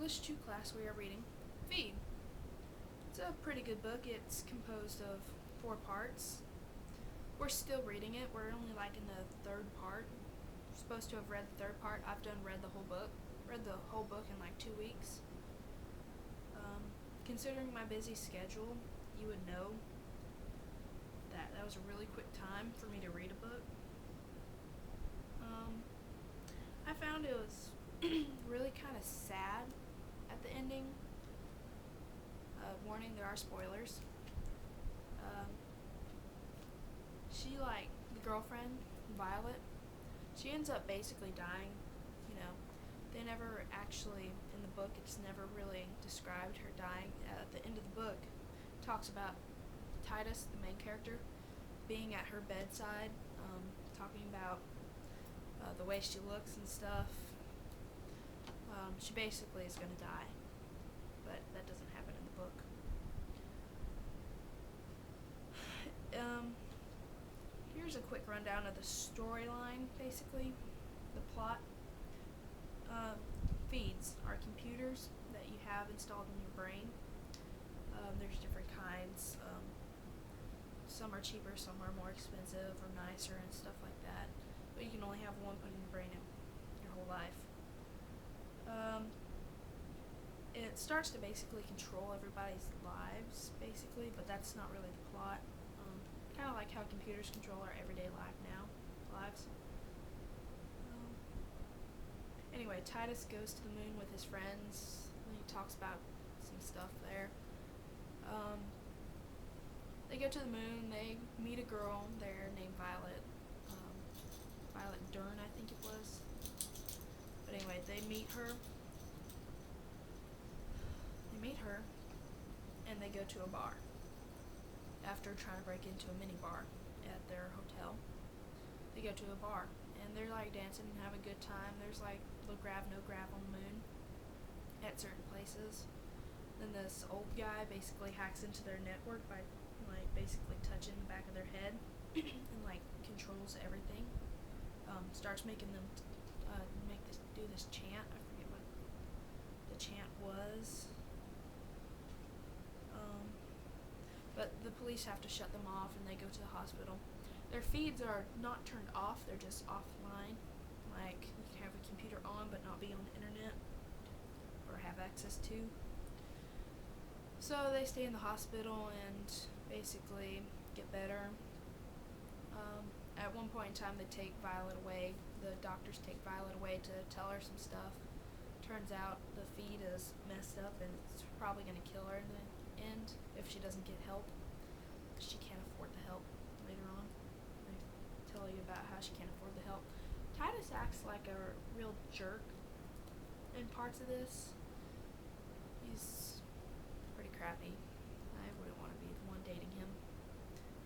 English 2 class, we are reading Feed. It's a pretty good book. It's composed of 4 parts. We're still reading it. We're only in the 3rd part. We're supposed to have read the 3rd part. I've read the whole book. Read the whole book in 2 weeks. Considering my busy schedule, you would know that was a really quick time for me to read a book. I found it was really kind of sad at the ending. Warning, there are spoilers. She, the girlfriend, Violet, she ends up basically dying. They never actually, in the book, it's never really described her dying. At the end of the book, it talks about Titus, the main character, being at her bedside, talking about the way she looks and stuff. She basically is going to die, but that doesn't happen in the book. Here's a quick rundown of the storyline, basically. The plot. Feeds are computers that you have installed in your brain. There's different kinds. Some are cheaper, some are more expensive or nicer and stuff like that. But you can only have one put in your brain your whole life. It starts to basically control everybody's lives, basically, but that's not really the plot. Kind of like how computers control our everyday lives. Anyway, Titus goes to the moon with his friends, and he talks about some stuff there. They go to the moon, they meet a girl there named Violet. Violet Dern, I think it was. But anyway, they meet her, and they go to a bar. After trying to break into a mini bar at their hotel, they go to a bar, and they're dancing and having a good time. There's no grav on the moon at certain places. Then this old guy basically hacks into their network by basically touching the back of their head and controls everything. Starts making them do this chant. I forget what the chant was. But the police have to shut them off, and they go to the hospital. Their feeds are not turned off; they're just offline. You can have a computer on, but not be on the internet or have access to. So they stay in the hospital and basically get better. At one point in time, they take Violet away. The doctors take Violet away to tell her some stuff. Turns out the feed is messed up, and it's probably going to kill her in the end if she doesn't get help. She can't afford the help later on. They tell you about how she can't afford the help. Titus acts like a real jerk in parts of this. He's pretty crappy. I wouldn't want to be the one dating him.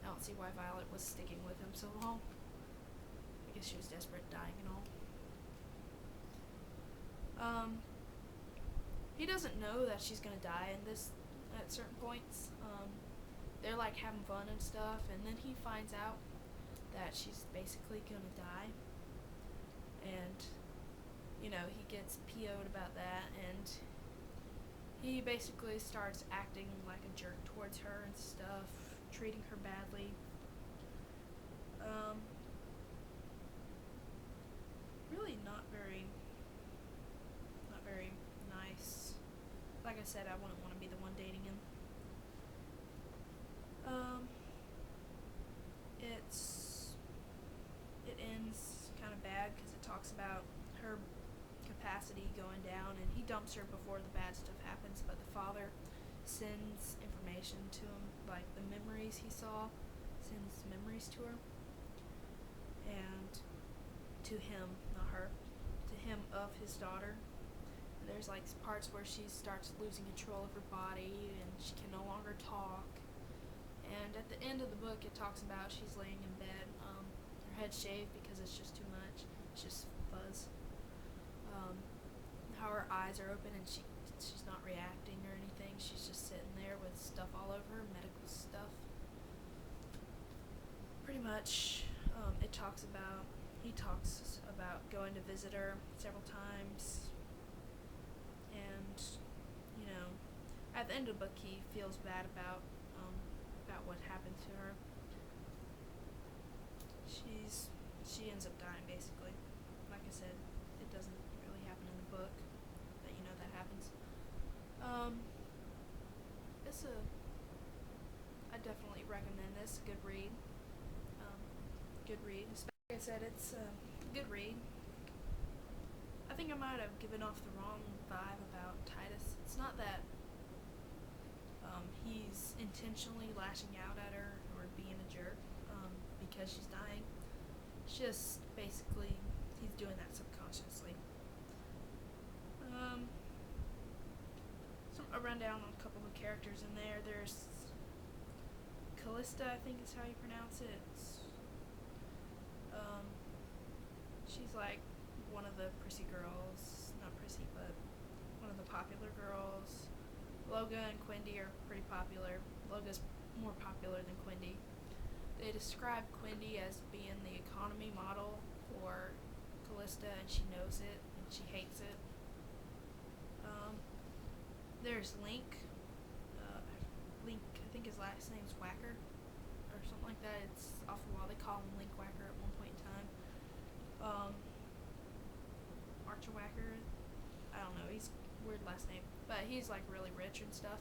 I don't see why Violet was sticking with him so long. I guess she was desperate, dying and all. He doesn't know that she's gonna die in this at certain points. They're having fun and stuff, and then he finds out that she's basically gonna die. And he gets PO'd about that, and he basically starts acting like a jerk towards her and stuff, treating her badly. Really not very nice. Like I said, I wouldn't want to be the one dating him. It ends kind of bad because it talks about her capacity going down, and he dumps her before the bad stuff happens, but the father sends information to him, the memories he saw, sends memories to her, and to him, not her, to him of his daughter. And there's parts where she starts losing control of her body, and she can no longer talk. And at the end of the book, it talks about she's laying in bed, her head shaved because it's just too much. It's just fuzz. How her eyes are open and she's not reacting or anything. She's just sitting there with stuff all over her, medical stuff. Pretty much, he talks about going to visit her several times, and and you know, at the end of the book, he feels bad about what happened to her. She ends up dying basically. Like I said, it doesn't really happen in the book, but you know that happens. Um, it's a I definitely recommend this. Good read. Um, good read. Like I said, it's a good read. I think I might have given off the wrong vibe about Titus. It's not that he's intentionally lashing out at her or being a jerk because she's dying. It's just basically he's doing that subconsciously. A rundown on a couple of characters in there. There's Callista, I think is how you pronounce it. She's like one of the prissy girls. Not prissy, but one of the popular girls. Loga and Quindy are pretty popular. Loga's more popular than Quindy. They describe Quindy as being the economy model for Callista, and she knows it, and she hates it. There's Link. Link, I think his last name's Whacker, or something like that. It's off the wall. They call him Link Whacker at one point in time. Archer Whacker, I don't know, he's weird last name, but he's like really rich and stuff.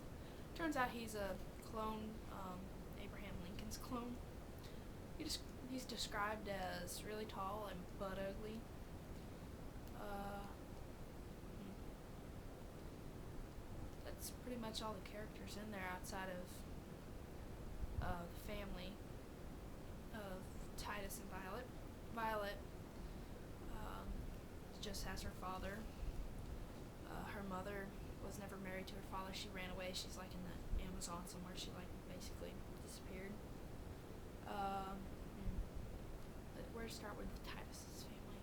Turns out he's a clone, Abraham Lincoln's clone. He's described as really tall and butt ugly. That's pretty much all the characters in there outside of the family of Titus and Violet. Violet just has her father. Her mother was never married to her father. She ran away. She's like in the Amazon somewhere. She like basically disappeared. Where to start with Titus's family?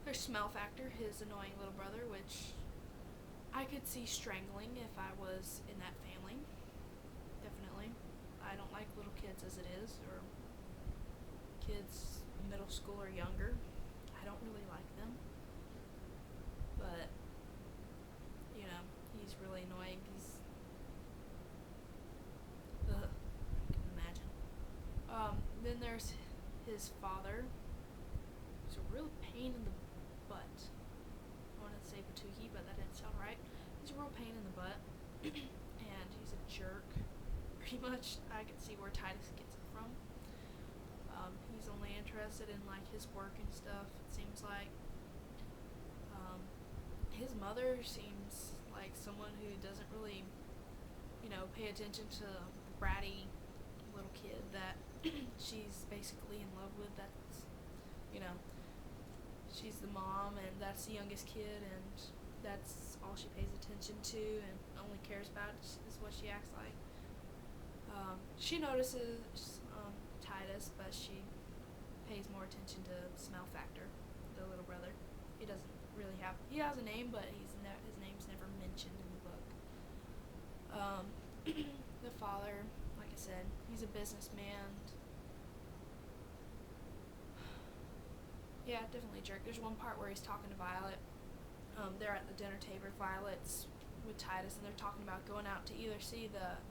There's Smell Factor, his annoying little brother, which I could see strangling if I was in that family. Definitely. I don't like little kids as it is, or kids middle school or younger. I don't really like them. But, you know, he's really annoying. I can imagine. Then there's his father. He's a real pain in the butt. I wanted to say Batuki, but that didn't sound right. He's a real pain in the butt. And he's a jerk. Pretty much, I can see where Titus gets it from. He's only interested in, like, his work and stuff, it seems like. His mother seems like someone who doesn't really, you know, pay attention to the bratty little kid that she's basically in love with. That's, you know, she's the mom and that's the youngest kid, and that's all she pays attention to and only cares about is what she acts like. She notices Titus, but she pays more attention to Smell Factor, the little brother. He doesn't really have, he has a name, but his name's never mentioned in the book. The father, like I said, he's a businessman. Yeah, definitely a jerk. There's one part where he's talking to Violet. They're at the dinner table. Violet's with Titus, and they're talking about going out to either see the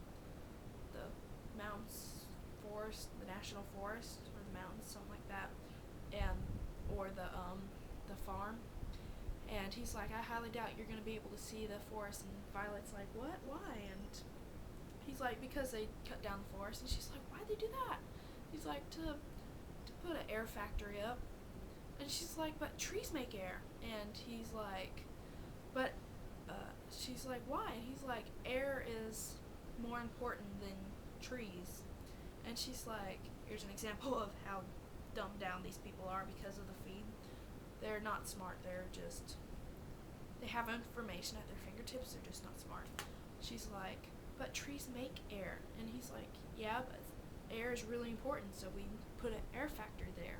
mountains forest, the national forest, or the mountains, something like that, and or the farm. And he's like, I highly doubt you're gonna be able to see the forest. And Violet's like, what? Why? And he's like, because they cut down the forest. And she's like, why'd they do that? He's like, to put an air factory up. And she's like, but trees make air. And he's like, but she's like, why? And he's like, air is more important than trees. And she's like, here's an example of how dumbed down these people are because of the feed. They're not smart. They have information at their fingertips. They're just not smart. She's like, but trees make air. And he's like, yeah, but air is really important, so we put an air factory there.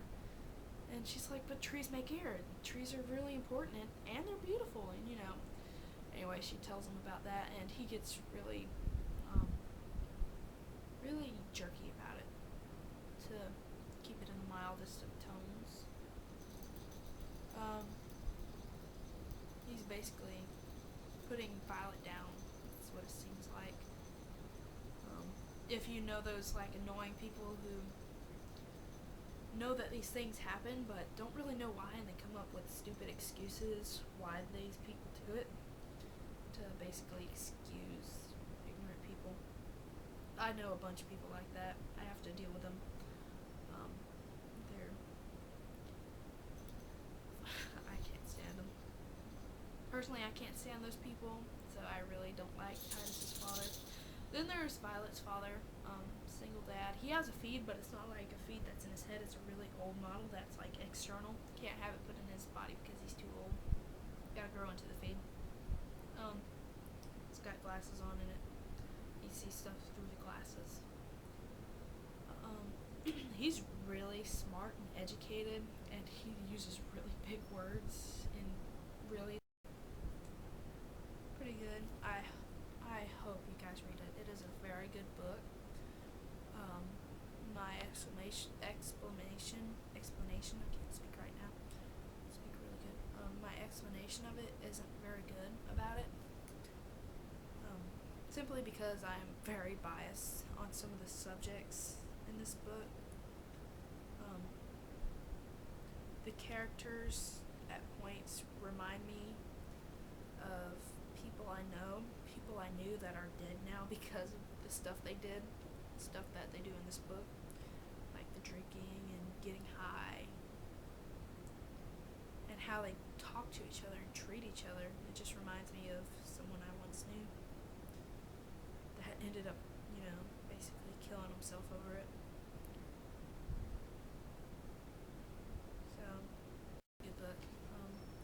And she's like, but trees make air. Trees are really important, and they're beautiful. And, you know, anyway, she tells him about that, and he gets really, really jerky about it, to keep it in the mildest of tones. He's basically putting Violet down. That's what it seems like. If you know those like annoying people who know that these things happen but don't really know why, and they come up with stupid excuses why these people do it to basically excuse ignorant people. I know a bunch of people like that. I have to deal with them. They're I can't stand them. Personally, I can't stand those people, so I really don't like Titus's father. Then there's Violet's father, single dad. He has a feed, but it's not like a feed that's in his head. It's a really old model that's like external. Can't have it put in his body because he's too old. Gotta grow into the feed. It's got glasses on in it. You see stuff through the glasses. He's really smart and educated, and he uses really big words and really pretty good. I hope you guys read it. It is a very good book. My explanation, I can't speak right now. I speak really good. My explanation of it isn't very good about it. Simply because I'm very biased on some of the subjects in this book. The characters at points remind me of people I know, people I knew that are dead now because of the stuff they did, stuff that they do in this book, like the drinking and getting high, and how they talk to each other and treat each other. It just reminds me of someone I once knew that ended up, basically killing himself over it. So, good book.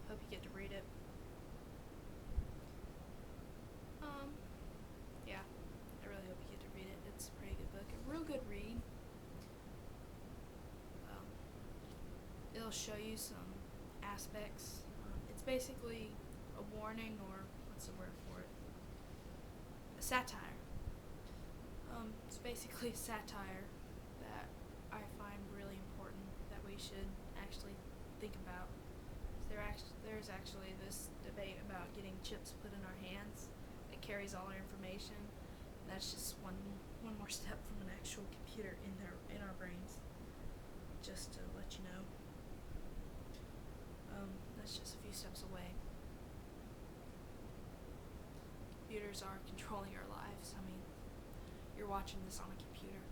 Hope you get to read it. Yeah, I really hope you get to read it. It's a pretty good book. A real good read. It'll show you some aspects. It's basically a warning, or what's the word for it? A satire. It's basically a satire that I find really important that we should actually think about. There's actually this debate about getting chips put in our hands that carries all our information. And that's just one more step from an actual computer in our brains. Just to let you know. That's just a few steps away. Computers are controlling our lives. I mean, you're watching this on a computer.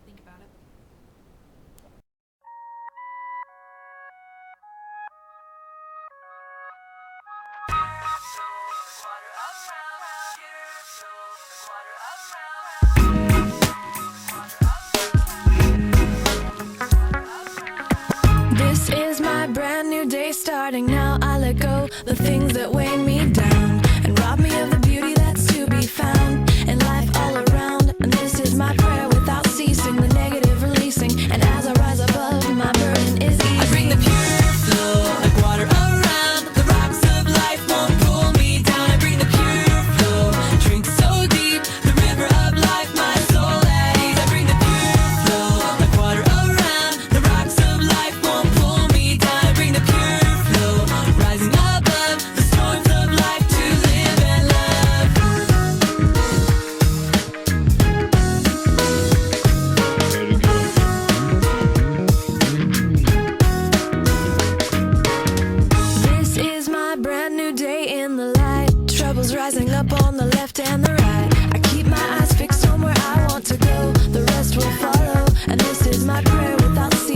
Think about it. This is my brand new day starting now. I let go the things that weighed me down.